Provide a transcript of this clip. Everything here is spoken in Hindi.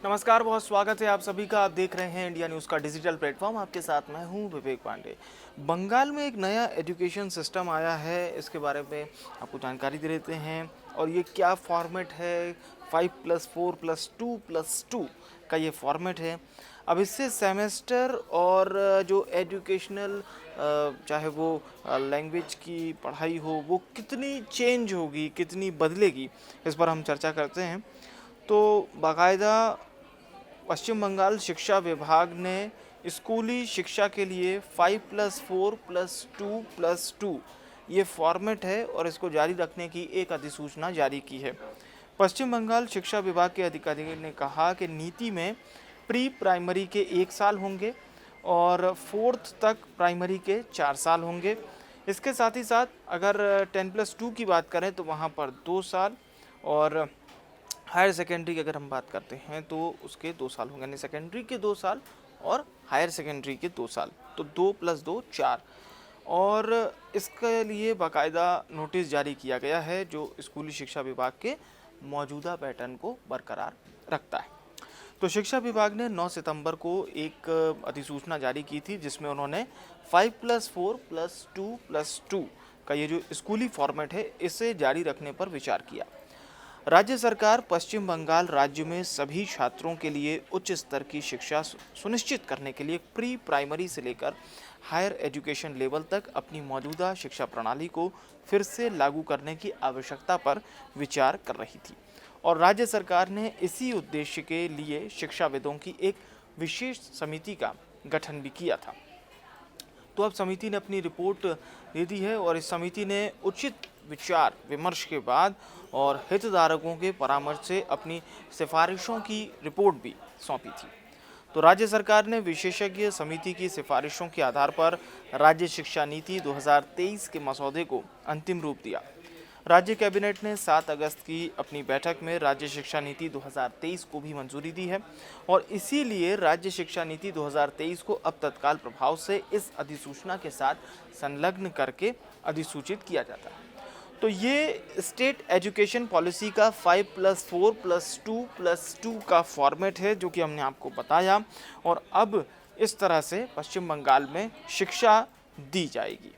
नमस्कार, बहुत स्वागत है आप सभी का। आप देख रहे हैं इंडिया न्यूज़ का डिजिटल प्लेटफॉर्म। आपके साथ मैं हूं विवेक पांडे। बंगाल में एक नया एजुकेशन सिस्टम आया है, इसके बारे में आपको जानकारी दे देते हैं। और ये क्या फॉर्मेट है, 5+4+2+2 का ये फॉर्मेट है। अब इससे सेमेस्टर और जो एजुकेशनल चाहे वो लैंग्वेज की पढ़ाई हो, वो कितनी चेंज होगी, कितनी बदलेगी, इस पर हम चर्चा करते हैं। तो बाकायदा पश्चिम बंगाल शिक्षा विभाग ने स्कूली शिक्षा के लिए 5+4+2+2 ये फॉर्मेट है और इसको जारी रखने की एक अधिसूचना जारी की है। पश्चिम बंगाल शिक्षा विभाग के अधिकारी ने कहा कि नीति में प्री प्राइमरी के 1 साल होंगे और फोर्थ तक प्राइमरी के 4 साल होंगे। इसके साथ ही साथ अगर 10+2 की बात करें तो वहाँ पर 2 साल, और हायर सेकेंडरी की अगर हम बात करते हैं तो उसके 2 साल होंगे, यानी सेकेंडरी के 2 साल और हायर सेकेंडरी के 2 साल, तो 2+2 4। और इसके लिए बाकायदा नोटिस जारी किया गया है जो स्कूली शिक्षा विभाग के मौजूदा पैटर्न को बरकरार रखता है। तो शिक्षा विभाग ने 9 सितंबर को एक अधिसूचना जारी की थी जिसमें उन्होंने 5+4+2+2 का ये जो स्कूली फॉर्मेट है इसे जारी रखने पर विचार किया। राज्य सरकार पश्चिम बंगाल राज्य में सभी छात्रों के लिए उच्च स्तर की शिक्षा सुनिश्चित करने के लिए प्री प्राइमरी से लेकर हायर एजुकेशन लेवल तक अपनी मौजूदा शिक्षा प्रणाली को फिर से लागू करने की आवश्यकता पर विचार कर रही थी। और राज्य सरकार ने इसी उद्देश्य के लिए शिक्षाविदों की एक विशेष समिति का गठन भी किया था। तो अब समिति ने अपनी रिपोर्ट दे दी है और इस समिति ने उचित विचार विमर्श के बाद और हितधारकों के परामर्श से अपनी सिफारिशों की रिपोर्ट भी सौंपी थी। तो राज्य सरकार ने विशेषज्ञ समिति की सिफारिशों के आधार पर राज्य शिक्षा नीति 2023 के मसौदे को अंतिम रूप दिया। राज्य कैबिनेट ने 7 अगस्त की अपनी बैठक में राज्य शिक्षा नीति 2023 को भी मंजूरी दी है और इसीलिए राज्य शिक्षा नीति 2023 को अब तत्काल प्रभाव से इस अधिसूचना के साथ संलग्न करके अधिसूचित किया जाता है। तो ये स्टेट एजुकेशन पॉलिसी का 5+4+2+2 का फॉर्मेट है जो कि हमने आपको बताया, और अब इस तरह से पश्चिम बंगाल में शिक्षा दी जाएगी।